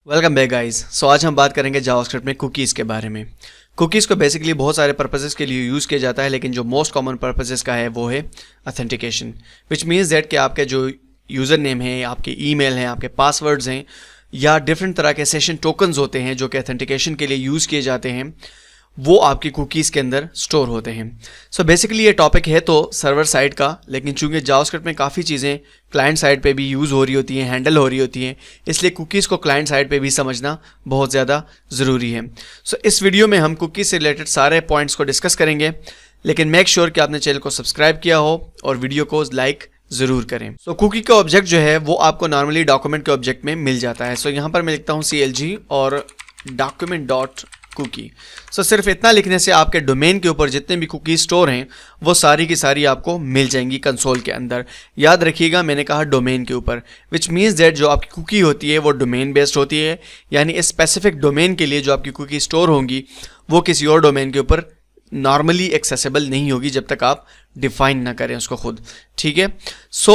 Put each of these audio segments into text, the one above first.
Welcome back guys. सो आज हम बात करेंगे जावास्क्रिप्ट में कुकीज़ के बारे में। कुकीज़ को बेसिकली बहुत सारे पर्पसेस के लिए यूज़ किया जाता है, लेकिन जो मोस्ट कॉमन पर्पसेस का है वो है ऑथेंटिकेशन, विच मीन्स दैट कि आपके जो यूज़र नेम है, आपके ईमेल हैं, आपके पासवर्ड्स हैं या डिफरेंट तरह के सेशन टोकन्स होते हैं जो कि ऑथेंटिकेशन के लिए यूज़ किए जाते हैं, वो आपकी कुकीज़ के अंदर स्टोर होते हैं। सो बेसिकली ये टॉपिक है तो सर्वर साइड का, लेकिन चूंकि जावास्क्रिप्ट में काफ़ी चीज़ें क्लाइंट साइड पे भी यूज़ हो रही होती हैं, हैंडल हो रही होती हैं, इसलिए कुकीज़ को क्लाइंट साइड पे भी समझना बहुत ज़्यादा ज़रूरी है। सो इस वीडियो में हम कुकीज़ से रिलेटेड सारे पॉइंट्स को डिस्कस करेंगे, लेकिन मेक श्योर कि आपने चैनल को सब्सक्राइब किया हो और वीडियो को लाइक ज़रूर करें। सो कुकी का ऑब्जेक्ट जो है वो आपको नॉर्मली डॉक्यूमेंट के ऑब्जेक्ट में मिल जाता है। सो यहाँ पर मैं लिखता हूँ CLG और डॉक्यूमेंट डॉट कुकी। सो सिर्फ इतना लिखने से आपके डोमेन के ऊपर जितने भी कुकी स्टोर हैं वो सारी की सारी आपको मिल जाएंगी कंसोल के अंदर। याद रखिएगा मैंने कहा डोमेन के ऊपर, विच मीन्स दैट जो आपकी कुकी होती है वो डोमेन बेस्ड होती है, यानी स्पेसिफिक डोमेन के लिए जो आपकी कुकी स्टोर होंगी वो किसी और डोमेन के ऊपर नॉर्मली एक्सेसिबल नहीं होगी जब तक आप डिफाइन ना करें उसको खुद। ठीक है। सो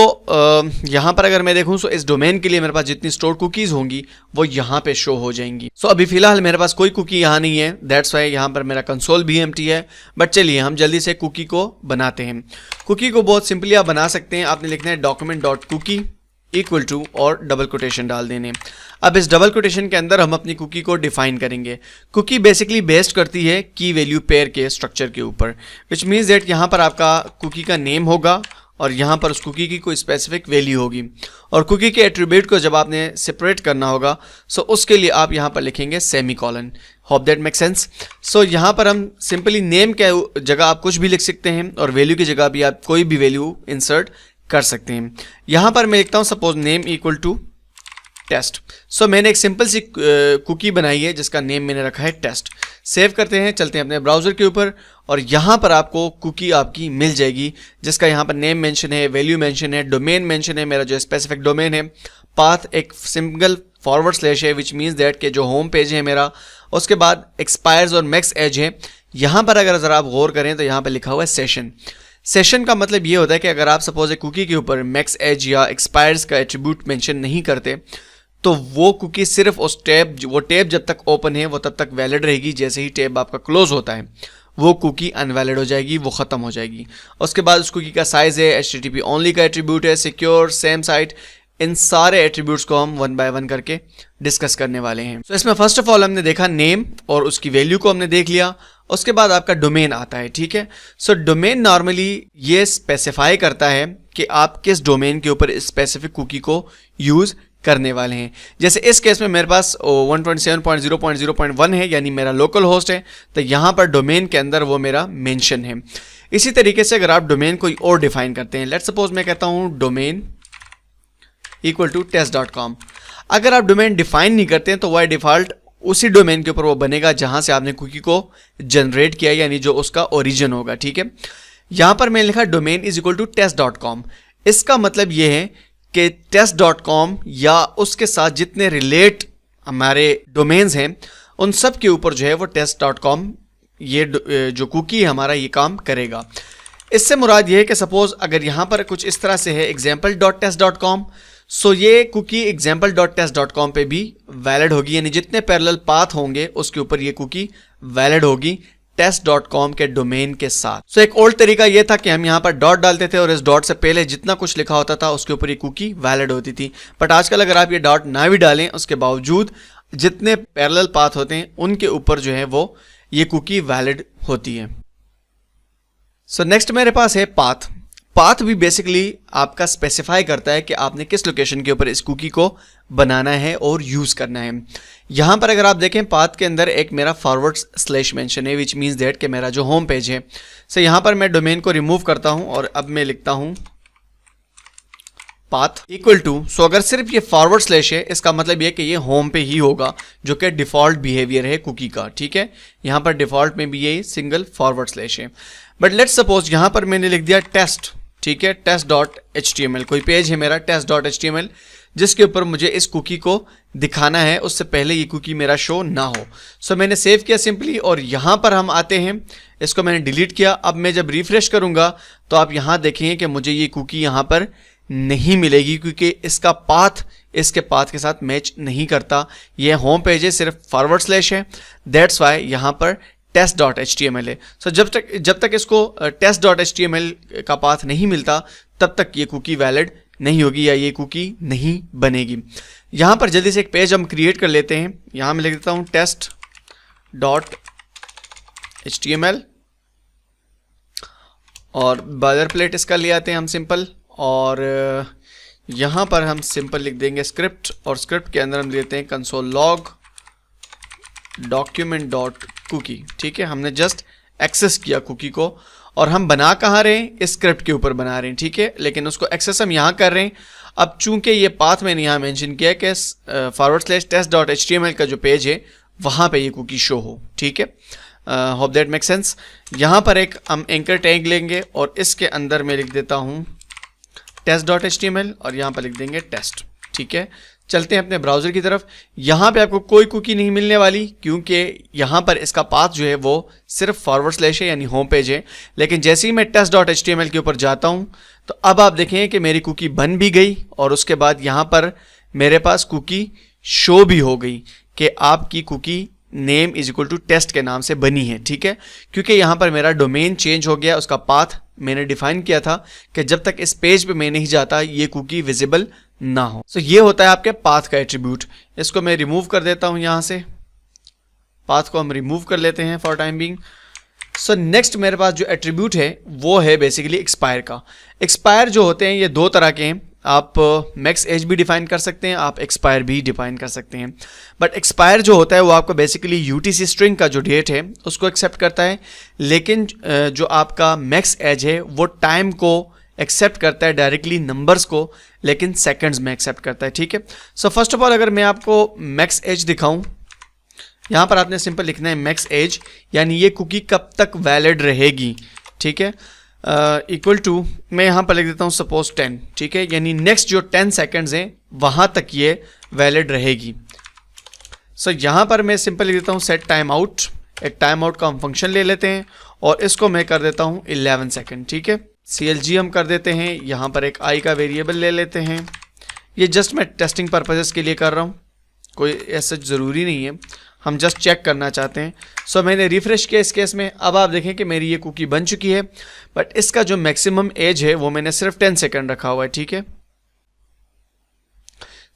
यहाँ पर अगर मैं देखूँ, सो इस डोमेन के लिए मेरे पास जितनी स्टोर कुकीज़ होंगी वो यहाँ पे शो हो जाएंगी। सो अभी फिलहाल मेरे पास कोई कुकी यहाँ नहीं है, दैट्स वाई यहाँ पर मेरा कंसोल भी एम्प्टी है। बट चलिए हम जल्दी से कुकी को बनाते हैं। कुकी को बहुत सिंपली आप बना सकते हैं। आपने लिखना है document dot cookie equal to और डबल कोटेशन डाल देने। अब इस डबल कोटेशन के अंदर हम अपनी कुकी को डिफाइन करेंगे। कुकी बेसिकली बेस्ड करती है की वैल्यू पेयर के स्ट्रक्चर के ऊपर, विच मीन्स दैट यहाँ पर आपका कुकी का नेम होगा और यहाँ पर उस कुकी की कोई स्पेसिफिक वैल्यू होगी, और कुकी के एट्रीब्यूट को जब आपने सेपरेट करना होगा सो उसके लिए आप यहाँ पर लिखेंगे semicolon. Hope that make sense. So यहाँ पर हम सिंपली नेम के जगह आप कुछ भी लिख सकते हैं और वैल्यू की जगह भी आप कोई भी वैल्यू इंसर्ट कर सकते हैं। यहाँ पर मैं लिखता हूँ suppose name equal to test. So मैंने एक सिंपल सी कुकी बनाई है जिसका नेम मैंने रखा है टेस्ट। सेव करते हैं, चलते हैं अपने ब्राउज़र के ऊपर और यहाँ पर आपको कुकी आपकी मिल जाएगी जिसका यहाँ पर नेम मेंशन है, वैल्यू मेंशन है, डोमेन मेंशन है, मेरा जो स्पेसिफिक डोमेन है, पाथ एक सिंगल फॉरवर्ड स्लैश है, विच मीन्स दैट के जो होम पेज है मेरा, उसके बाद एक्सपायर्स और मैक्स एज है। यहाँ पर अगर ज़रा आप गौर करें तो यहाँ पर लिखा हुआ है सेशन। सेशन का मतलब ये होता है कि अगर आप सपोज एक कुकी के ऊपर मैक्स एज या एक्सपायर्स का एट्रीब्यूट मेंशन नहीं करते तो वो कुकी सिर्फ उस टैब, वो टैब जब तक ओपन है वो तब तक वैलिड रहेगी। जैसे ही टैब आपका क्लोज होता है वो कुकी अनवैलिड हो जाएगी, वो ख़त्म हो जाएगी। उसके बाद उस कुकी का साइज़ है, HTTP ओनली का एट्रीब्यूट है, सिक्योर, सेम साइट, इन सारे एट्रीब्यूट्स को हम वन बाय वन करके डिस्कस करने वाले हैं। तो इसमें फर्स्ट ऑफ ऑल हमने देखा नेम और उसकी वैल्यू को हमने देख लिया। उसके बाद आपका डोमेन आता है। ठीक है। सो डोमेन नॉर्मली ये स्पेसिफाई करता है कि आप किस डोमेन के ऊपर स्पेसिफिक कुकी को यूज़ करने वाले हैं। जैसे इस केस में मेरे पास 127.0.0.1 है, यानी मेरा लोकल होस्ट है, तो यहाँ पर डोमेन के अंदर वो मेरा मेंशन है। इसी तरीके से अगर आप डोमेन कोई और डिफाइन करते हैं, लेट्स सपोज मैं कहता हूँ डोमेन इक्वल टू test.com। अगर आप डोमेन डिफाइन नहीं करते हैं तो वाई डिफॉल्ट उसी डोमेन के ऊपर वो बनेगा जहां से आपने कुकी को जनरेट किया, यानी जो उसका ओरिजिन होगा। ठीक है। यहां पर मैंने लिखा domain is equal to test.com। इसका मतलब ये है कि test.com या उसके साथ जितने रिलेट हमारे डोमेन्स हैं उन सब के ऊपर जो है वो test.com ये जो कुकी है हमारा ये काम करेगा। इससे मुराद ये है कि सपोज अगर यहाँ पर कुछ इस तरह से है example.test.com, सो ये कुकी example.test.com पे भी वैलिड होगी, यानी जितने पैरेलल पाथ होंगे उसके ऊपर ये कुकी वैलिड होगी test.com के डोमेन के साथ। सो एक ओल्ड तरीका ये था कि हम यहाँ पर डॉट डालते थे और इस डॉट से पहले जितना कुछ लिखा होता था उसके ऊपर ये कुकी वैलिड होती थी। बट आजकल अगर आप ये डॉट ना भी डालें उसके बावजूद जितने पैरेलल पाथ होते हैं उनके ऊपर जो है वो ये कुकी वैलिड होती है। सो नेक्स्ट मेरे पास है पाथ। पाथ भी बेसिकली आपका स्पेसिफाई करता है कि आपने किस लोकेशन के ऊपर इस कुकी को बनाना है और यूज़ करना है। यहाँ पर अगर आप देखें पाथ के अंदर एक मेरा फॉरवर्ड स्लैश मेंशन है, विच मीन्स दैट कि मेरा जो होम पेज है। सो यहाँ पर मैं डोमेन को रिमूव करता हूँ और अब मैं लिखता हूँ पाथ इक्वल टू, सो अगर सिर्फ ये फॉरवर्ड स्लैश है इसका मतलब ये कि ये होम पे ही होगा जो कि डिफ़ॉल्ट बिहेवियर है कुकी का। ठीक है। यहाँ पर डिफ़ॉल्ट में भी ये सिंगल फॉरवर्ड स्लैश है। बट लेट्स सपोज यहाँ पर मैंने लिख दिया टेस्ट। ठीक है। test.html कोई पेज है मेरा test.html जिसके ऊपर मुझे इस कुकी को दिखाना है, उससे पहले ये कुकी मेरा शो ना हो। सो मैंने सेव किया सिंपली और यहाँ पर हम आते हैं, इसको मैंने डिलीट किया। अब मैं जब रिफ्रेश करूँगा तो आप यहाँ देखेंगे कि मुझे ये कुकी यहाँ पर नहीं मिलेगी क्योंकि इसका पाथ इसके पाथ के साथ मैच नहीं करता। ये होम पेज है, सिर्फ फॉरवर्ड स्लैश है, दैट्स वाई यहाँ पर test.html है। सो जब तक इसको test.html का पाथ नहीं मिलता तब तक ये कुकी वैलिड नहीं होगी या ये कुकी नहीं बनेगी। यहाँ पर जल्दी से एक पेज हम क्रिएट कर लेते हैं। यहाँ मैं लिख देता हूँ test.html और बॉर्डर प्लेट इसका ले आते हैं हम सिंपल, और यहाँ पर हम सिंपल लिख देंगे स्क्रिप्ट, और स्क्रिप्ट के अंदर हम देते हैं console log document dot cookie. ठीक है, हमने जस्ट एक्सेस किया कुकी को, और हम बना कहाँ रहे हैं, इस स्क्रिप्ट के ऊपर बना रहे हैं। ठीक है, लेकिन उसको एक्सेस हम यहाँ कर रहे हैं। अब चूंकि ये पाथ मैंने यहाँ मेंशन किया कि /test.html का जो पेज है वहाँ पे ये कुकी शो हो। ठीक है, होप दैट मेक सेंस। यहाँ पर एक हम एंकर टैग लेंगे और इसके अंदर मैं लिख देता हूँ test.html और यहाँ पर लिख देंगे टेस्ट। ठीक है, चलते हैं अपने ब्राउज़र की तरफ। यहाँ पे आपको कोई कुकी नहीं मिलने वाली क्योंकि यहाँ पर इसका पाथ जो है वो सिर्फ फॉरवर्ड स्लैश है यानी होम पेज है। लेकिन जैसे ही मैं test.html के ऊपर जाता हूँ तो अब आप देखें कि मेरी कुकी बन भी गई और उसके बाद यहाँ पर मेरे पास कुकी शो भी हो गई कि आपकी cookie name is equal to test के नाम से बनी है। ठीक है, क्योंकि यहाँ पर मेरा डोमेन चेंज हो गया, उसका पाथ मैंने डिफाइन किया था कि जब तक इस पेज पे मैं नहीं जाता ये कुकी विजिबल ना हो। सो ये होता है आपके पाथ का एट्रीब्यूट। इसको मैं रिमूव कर देता हूँ, यहाँ से पाथ को हम रिमूव कर लेते हैं for time being. So next मेरे पास जो एट्रीब्यूट है वो है बेसिकली एक्सपायर का। एक्सपायर जो होते हैं ये दो तरह के हैं, आप मैक्स एज भी डिफाइन कर सकते हैं, आप एक्सपायर भी डिफाइन कर सकते हैं। बट एक्सपायर जो होता है वो आपका बेसिकली यूटीसी स्ट्रिंग का जो डेट है उसको एक्सेप्ट करता है, लेकिन जो आपका मैक्स एज है वो टाइम को एक्सेप्ट करता है, डायरेक्टली नंबर्स को, लेकिन सेकंड्स में एक्सेप्ट करता है। ठीक है, सो फर्स्ट ऑफ ऑल अगर मैं आपको मैक्स एज दिखाऊं, यहाँ पर आपने सिंपल लिखना है मैक्स एज, यानी ये कुकी कब तक वैलिड रहेगी। ठीक है, इक्वल टू मैं यहाँ पर लिख देता हूँ सपोज 10। ठीक है, यानी नेक्स्ट जो 10 सेकंड्स हैं वहाँ तक ये वैलिड रहेगी। सो यहाँ पर मैं सिंपल लिख देता हूँ सेट टाइम आउट। एक टाइम आउट का हम फंक्शन ले लेते हैं और इसको मैं कर देता हूँ 11 सेकंड। ठीक है, CLG हम कर देते हैं, यहाँ पर एक i का वेरिएबल ले लेते हैं। ये जस्ट मैं टेस्टिंग पर्पजेस के लिए कर रहा हूँ, कोई ऐसा ज़रूरी नहीं है, हम जस्ट चेक करना चाहते हैं। सो मैंने रिफ्रेश किया इस केस में। अब आप देखें कि मेरी ये कुकी बन चुकी है, बट इसका जो मैक्सिमम एज है वो मैंने सिर्फ 10 सेकंड रखा हुआ है। ठीक है,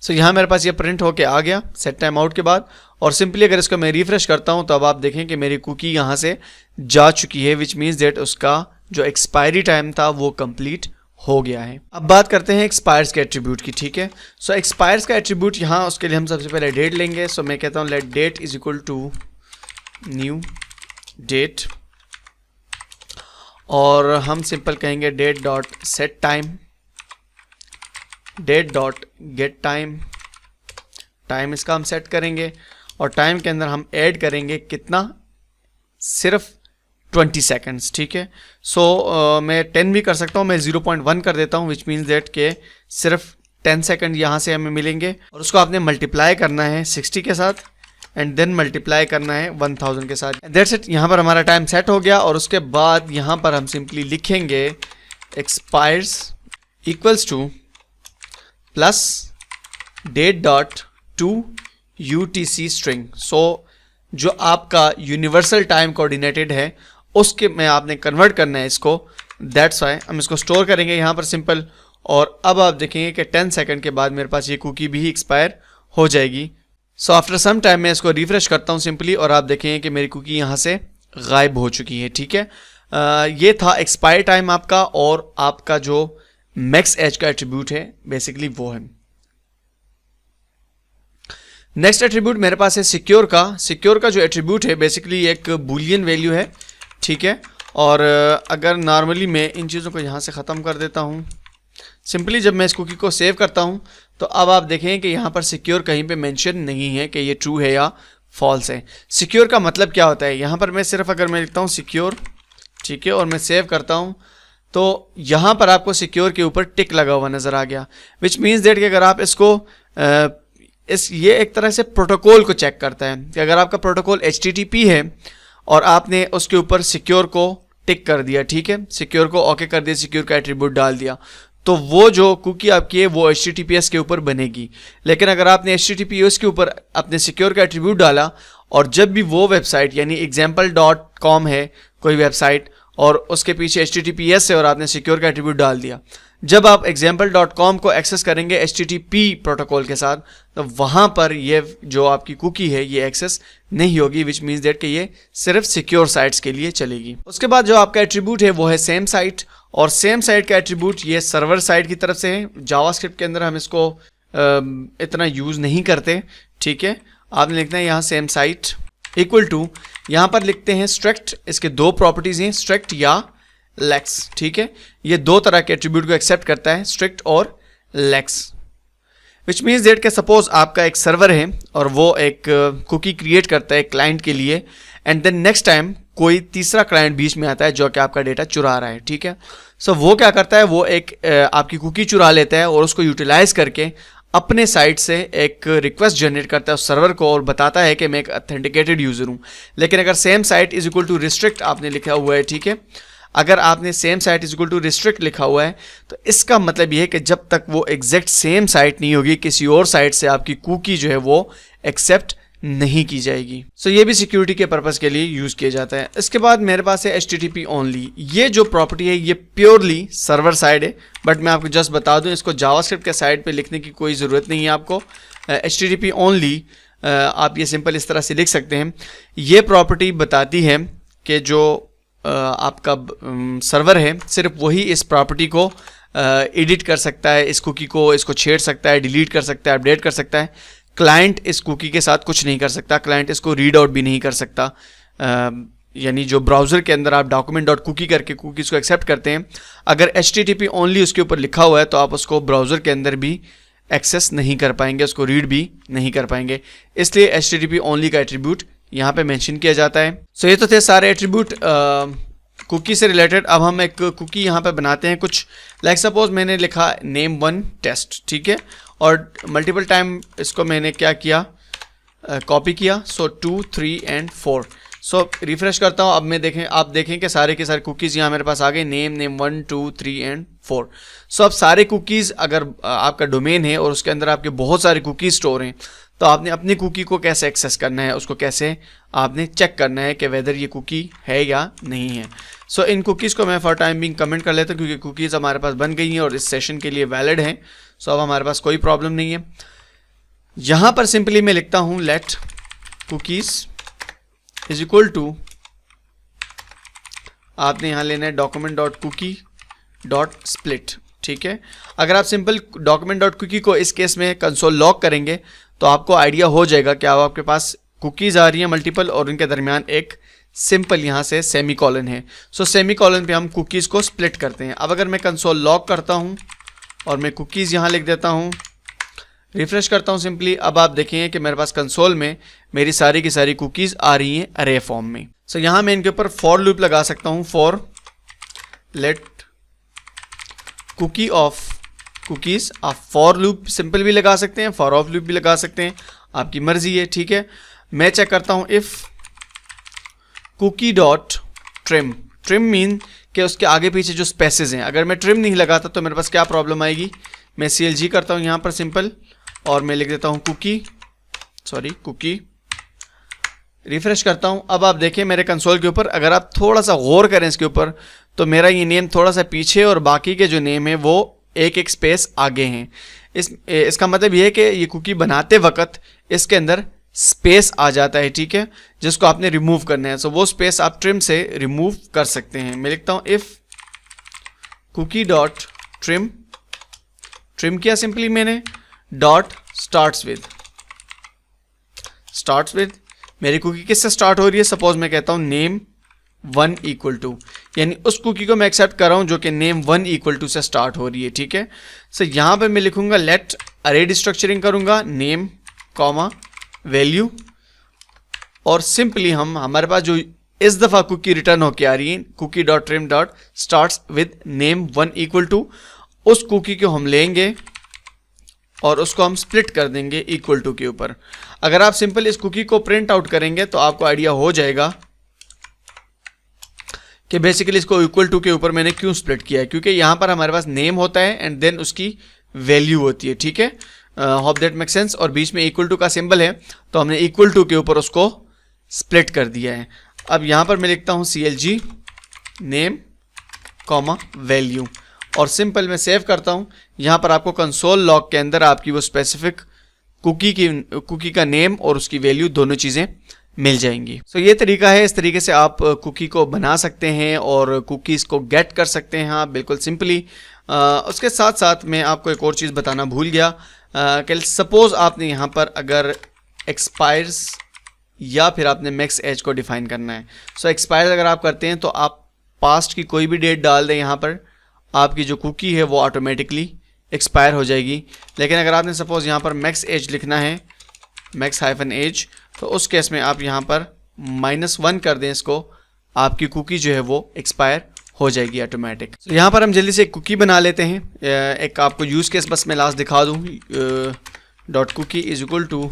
सो यहाँ मेरे पास ये प्रिंट होके आ गया सेट टाइम आउट के बाद, और सिंपली अगर इसको मैं रिफ्रेश करता हूँ तो अब आप देखें कि मेरी कुकी यहाँ से जा चुकी है, विच मीन्स दैट उसका जो एक्सपायरी टाइम था वो कंप्लीट हो गया है। अब बात करते हैं एक्सपायर्स के एट्रीब्यूट की। ठीक है, सो एक्सपायर्स का एट्रीब्यूट यहाँ उसके लिए हम सबसे पहले डेट लेंगे। सो मैं कहता हूँ let date is equal to new date, और हम सिंपल कहेंगे date dot set time, date dot get time, time इसका हम सेट करेंगे और टाइम के अंदर हम ऐड करेंगे कितना, सिर्फ 20 सेकंड्स। ठीक है, सो मैं 10 भी कर सकता हूँ, मैं 0.1 कर देता हूँ, विच मीन्स दैट के सिर्फ 10 सेकंड यहाँ से हमें मिलेंगे, और उसको आपने मल्टीप्लाई करना है 60 के साथ एंड देन मल्टीप्लाई करना है 1000 के साथ। दैट्स इट, यहाँ पर हमारा टाइम सेट हो गया। और उसके बाद यहाँ पर हम सिंपली लिखेंगे expires equals to plus date dot to UTC string. So जो आपका यूनिवर्सल टाइम कोऑर्डिनेटेड है उसके में आपने कन्वर्ट करना है इसको, दैट्स वाई हम इसको स्टोर करेंगे यहाँ पर सिंपल। और अब आप देखेंगे कि 10 सेकंड के बाद मेरे पास ये कुकी भी एक्सपायर हो जाएगी। सो आफ्टर सम टाइम मैं इसको रिफ्रेश करता हूँ सिंपली, और आप देखेंगे कि मेरी कुकी यहाँ से गायब हो चुकी है। ठीक है, ये था एक्सपायर टाइम आपका, और आपका जो मैक्स एज का एट्रीब्यूट है बेसिकली वो है। नेक्स्ट एट्रीब्यूट मेरे पास है सिक्योर का। सिक्योर का जो एट्रीब्यूट है बेसिकली एक बूलियन वैल्यू है। ठीक है, और अगर नॉर्मली मैं इन चीज़ों को यहाँ से ख़त्म कर देता हूँ, सिंपली जब मैं इस कुकी को सेव करता हूँ तो अब आप देखें कि यहाँ पर सिक्योर कहीं पे मेंशन नहीं है कि ये ट्रू है या फॉल्स है। सिक्योर का मतलब क्या होता है, यहाँ पर मैं सिर्फ अगर मैं लिखता हूँ सिक्योर, ठीक है, और मैं सेव करता हूँ तो यहाँ पर आपको सिक्योर के ऊपर टिक लगा हुआ नज़र आ गया, विच मीन्स दैट कि अगर आप इसको ये एक तरह से प्रोटोकॉल को चेक करता है कि अगर आपका प्रोटोकॉल HTTP है और आपने उसके ऊपर सिक्योर को टिक कर दिया, ठीक है, सिक्योर को ओके कर दिया, सिक्योर का एट्रीब्यूट डाल दिया, तो वो जो कुकी आपकी है वो HTTPS के ऊपर बनेगी। लेकिन अगर आपने HTTPS के ऊपर अपने सिक्योर का एट्रीब्यूट डाला और जब भी वो वेबसाइट यानी example.com है कोई वेबसाइट और उसके पीछे HTTPS है और आपने सिक्योर का एट्रीब्यूट डाल दिया, जब आप example.com को एक्सेस करेंगे HTTP प्रोटोकॉल के साथ तो वहाँ पर ये जो आपकी कुकी है ये एक्सेस नहीं होगी, विच मीन्स दैट कि ये सिर्फ सिक्योर साइट्स के लिए चलेगी। उसके बाद जो आपका एट्रीब्यूट है वो है सेम साइट, और सेम साइट का एट्रीब्यूट ये सर्वर साइड की तरफ से है। जावास्क्रिप्ट के अंदर हम इसको इतना यूज़ नहीं करते, ठीक है। आपने लिखना है यहाँ सेम साइट इक्वल टू, यहाँ पर लिखते हैं स्ट्रक्ट, इसके दो प्रॉपर्टीज़ हैं स्ट्रक्ट या लेक्स, ठीक है। ये दो तरह के एट्रीब्यूट को एक्सेप्ट करता है, स्ट्रिक्ट और लेक्स, विच मीन्स दैट के सपोज आपका एक सर्वर है और वो एक कुकी क्रिएट करता है क्लाइंट के लिए, एंड देन नेक्स्ट टाइम कोई तीसरा क्लाइंट बीच में आता है जो कि आपका डेटा चुरा रहा है, ठीक है। सो वो क्या करता है, वो एक आपकी कुकी चुरा लेता है और उसको यूटिलाइज करके अपने साइट से एक रिक्वेस्ट जनरेट करता है उस सर्वर को और बताता है कि मैं एक ऑथेंटिकेटेड यूज़र हूँ। लेकिन अगर same site is equal to restrict आपने लिखा हुआ है, ठीक है, अगर आपने same site is equal to restrict लिखा हुआ है तो इसका मतलब ये है कि जब तक वो एग्जैक्ट सेम साइट नहीं होगी किसी और साइट से आपकी कुकी जो है वो एक्सेप्ट नहीं की जाएगी। सो ये भी सिक्योरिटी के पर्पस के लिए यूज किया जाता है। इसके बाद मेरे पास है HTTP ओनली। ये जो प्रॉपर्टी है ये प्योरली सर्वर साइड है, बट मैं आपको जस्ट बता दूं इसको जावास्क्रिप्ट के साइड पे लिखने की कोई ज़रूरत नहीं है आपको। HTTP ओनली आप ये सिंपल इस तरह से लिख सकते हैं। ये प्रॉपर्टी बताती है कि जो आपका सर्वर है सिर्फ वही इस प्रॉपर्टी को एडिट कर सकता है, इस कुकी को इसको छेड़ सकता है, डिलीट कर सकता है, अपडेट कर सकता है। क्लाइंट इस कुकी के साथ कुछ नहीं कर सकता, क्लाइंट इसको रीड आउट भी नहीं कर सकता। यानी जो ब्राउज़र के अंदर आप document.cookie करके कुकीज़ को एक्सेप्ट करते हैं, अगर HTTP ओनली उसके ऊपर लिखा हुआ है तो आप उसको ब्राउज़र के अंदर भी एक्सेस नहीं कर पाएंगे, उसको रीड भी नहीं कर पाएंगे। इसलिए HTTP ओनली का एट्रीब्यूट यहाँ पे मेंशन किया जाता है। सो ये तो थे सारे एट्रीब्यूट कुकी से रिलेटेड। अब हम एक कुकी यहाँ पे बनाते हैं कुछ, लाइक सपोज मैंने लिखा name1 टेस्ट, ठीक है, और मल्टीपल टाइम इसको मैंने क्या किया, कॉपी किया। सो 2, 3 एंड 4। सो रिफ्रेश करता हूँ, अब मैं आप देखें कि सारे के सारे कुकीज़ यहाँ मेरे पास आ गए, name 1, 2, 3 एंड 4। सो अब सारे कुकीज़, अगर आपका डोमेन है और उसके अंदर आपके बहुत सारे कुकीज़ स्टोर हैं तो आपने अपनी कुकी को कैसे एक्सेस करना है, उसको कैसे आपने चेक करना है कि वेदर ये कुकी है या नहीं है। सो इन कुकीज़ को मैं फॉर टाइम बिंग कमेंट कर लेता हूँ क्योंकि कुकीज़ हमारे पास बन गई हैं और इस सेशन के लिए वैलिड हैं। सो अब हमारे पास कोई प्रॉब्लम नहीं है। यहाँ पर सिंपली मैं लिखता हूँ let cookies is equal to, आपने यहाँ लेना है document.cookie.split, ठीक है। अगर आप सिंपल document.cookie को इस केस में कंसोल लॉग करेंगे तो आपको आइडिया हो जाएगा कि अब आपके पास कुकीज़ आ रही हैं मल्टीपल और उनके दरमियान एक सिंपल यहाँ से सेमीकोलन है। सो सेमीकोलन पे हम कुकीज़ को स्प्लिट करते हैं। अब अगर मैं कंसोल लॉग करता हूँ और मैं कुकीज़ यहाँ लिख देता हूँ, रिफ्रेश करता हूँ सिंपली, अब आप देखेंगे कि मेरे पास कंसोल में मेरी सारी की सारी कुकीज़ आ रही हैं अरे फॉर्म में। सो यहाँ मैं इनके ऊपर फॉर लूप लगा सकता हूँ, for let cookie of cookies. आप फॉर लूप सिंपल भी लगा सकते हैं, फॉर ऑफ लूप भी लगा सकते हैं, आपकी मर्जी है, ठीक है। मैं चेक करता हूँ if cookie dot trim, trim mean कि उसके आगे पीछे जो स्पेसेस हैं, अगर मैं ट्रिम नहीं लगाता तो मेरे पास क्या प्रॉब्लम आएगी। मैं CLG करता हूँ यहाँ पर सिंपल और मैं लिख देता हूँ कुकी, रिफ्रेश करता हूँ। अब आप देखें मेरे कंसोल के ऊपर, अगर आप थोड़ा सा गौर करें इसके ऊपर तो मेरा ये नेम थोड़ा सा पीछे और बाकी के जो नेम है वो एक एक स्पेस आगे हैं। इसका मतलब ये है कि ये कुकी बनाते वक्त इसके अंदर स्पेस आ जाता है, ठीक है, जिसको आपने रिमूव करना है। सो वो स्पेस आप ट्रिम से रिमूव कर सकते हैं। मैं लिखता हूँ if cookie dot trim, trim किया सिंपली मैंने, डॉट स्टार्ट्स विद मेरी कुकी किससे स्टार्ट हो रही है। सपोज मैं कहता हूँ name1 इक्वल टू, यानी उस कुकी को मैं एक्सेप्ट कर रहा हूँ जो कि name1 इक्वल टू से स्टार्ट हो रही है, ठीक है। सो यहाँ पे मैं लिखूंगा लेट अरे डिस्ट्रक्चरिंग करूंगा नेम कॉमा वैल्यू, और सिंपली हमारे पास जो इस दफ़ा कुकी रिटर्न होके आ रही है cookie dot trim dot starts with name1 equal to, उस कुकी को हम लेंगे और उसको हम स्प्लिट कर देंगे इक्वल टू के ऊपर। अगर आप सिंपल इस कुकी को प्रिंट आउट करेंगे तो आपको आइडिया हो जाएगा कि बेसिकली इसको इक्वल टू के ऊपर मैंने क्यों स्प्लिट किया है, क्योंकि यहाँ पर हमारे पास नेम होता है एंड देन उसकी वैल्यू होती है, ठीक है, होप दैट मेक सेंस, और बीच में इक्वल टू का सिंबल है तो हमने इक्वल टू के ऊपर उसको स्प्लिट कर दिया है। अब यहाँ पर मैं लिखता हूँ CLG नेम कॉमा वैल्यू और सिंपल मैं सेव करता हूँ। यहाँ पर आपको कंसोल लॉग के अंदर आपकी वो स्पेसिफिक कुकी का नेम और उसकी वैल्यू दोनों चीज़ें मिल जाएंगी। सो ये तरीका है, इस तरीके से आप कुकी को बना सकते हैं और कुकीज़ को गेट कर सकते हैं आप बिल्कुल सिंपली। उसके साथ साथ मैं आपको एक और चीज़ बताना भूल गया कि सपोज़ आपने यहाँ पर अगर एक्सपायर्स या फिर आपने मैक्स एज को डिफाइन करना है। सो एक्सपायर अगर आप करते हैं तो आप पास्ट की कोई भी डेट डाल दें, यहाँ पर आपकी जो कुकी है वो ऑटोमेटिकली एक्सपायर हो जाएगी। लेकिन अगर आपने सपोज़ यहाँ पर मैक्स एज लिखना है, मैक्स हाइफन एज, तो उस केस में आप यहाँ पर -1 कर दें इसको, आपकी कुकी जो है वो एक्सपायर हो जाएगी ऑटोमेटिक। तो यहाँ पर हम जल्दी से एक कुकी बना लेते हैं। एक आपको यूज़ केस बस मैं लास्ट दिखा दूँ, dot cookie is equal to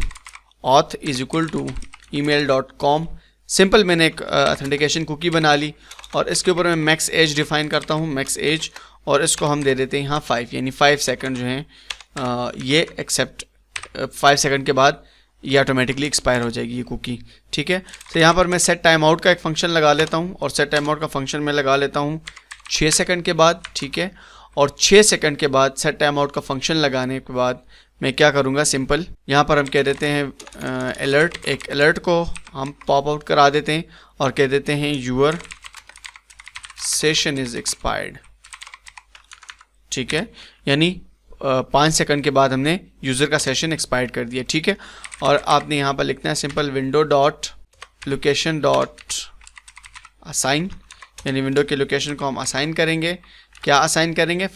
auth is equal to email.com। Simple मैंने एक ऑथेंटिकेशन कुकी बना ली और इसके ऊपर मैं मैक्स एज डिफाइन करता हूँ, मैक्स एज, और इसको हम दे देते हैं यहाँ 5, यानी 5 सेकंड जो हैं ये एक्सेप्ट 5 सेकंड के बाद ये ऑटोमेटिकली एक्सपायर हो जाएगी ये कुकी, ठीक है। तो यहाँ पर मैं सेट टाइम आउट का एक फंक्शन लगा लेता हूँ और सेट टाइम आउट का फंक्शन मैं लगा लेता हूँ 6 सेकंड के बाद, ठीक है। और 6 सेकंड के बाद सेट टाइम आउट का फंक्शन लगाने के बाद मैं क्या करूँगा, सिंपल यहाँ पर हम कह देते हैं अलर्ट, एक अलर्ट को हम पॉप आउट करा देते हैं और कह देते हैं यूर सेशन इज़ एक्सपायर्ड, ठीक है। यानी 5 सेकंड के बाद हमने यूज़र का सेशन एक्सपायर्ड कर दिया, ठीक है। और आपने यहाँ पर लिखना है simple window dot location dot assign, यानी विंडो के लोकेशन को हम असाइन करेंगे। क्या असाइन करेंगे,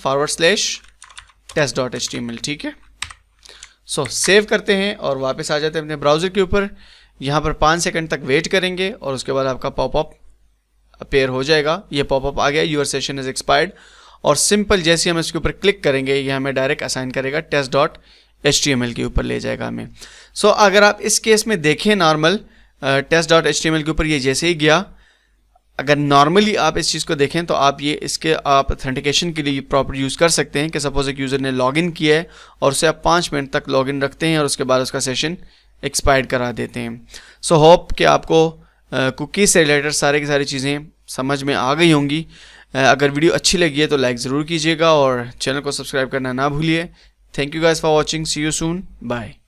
/test.html, ठीक है। सो सेव करते हैं और वापस आ जाते हैं अपने ब्राउज़र के ऊपर। यहाँ पर 5 सेकंड तक वेट करेंगे और उसके बाद आपका पॉपअप अपेयर हो जाएगा। ये पॉपअप आ गया, यूर सेशन इज़ एक्सपायर्ड, और सिंपल जैसे हम इसके ऊपर क्लिक करेंगे ये हमें डायरेक्ट असाइन करेगा test.html के ऊपर ले जाएगा हमें। सो अगर आप इस केस में देखें नॉर्मल test.html के ऊपर ये जैसे ही गया, अगर नॉर्मली आप इस चीज़ को देखें तो आप ये इसके आप ऑथेंटिकेशन के लिए प्रॉपर यूज़ कर सकते हैं कि सपोज एक यूज़र ने लॉगिन किया है और उसे आप 5 मिनट तक लॉगिन रखते हैं और उसके बाद उसका सेशन एक्सपायर्ड करा देते हैं। सो होप कि आपको कुकीज़ से रिलेटेड सारी की सारी चीज़ें समझ में आ गई होंगी। अगर वीडियो अच्छी लगी है तो लाइक ज़रूर कीजिएगा और चैनल को सब्सक्राइब करना ना भूलिए। Thank you guys for watching, see you soon, bye.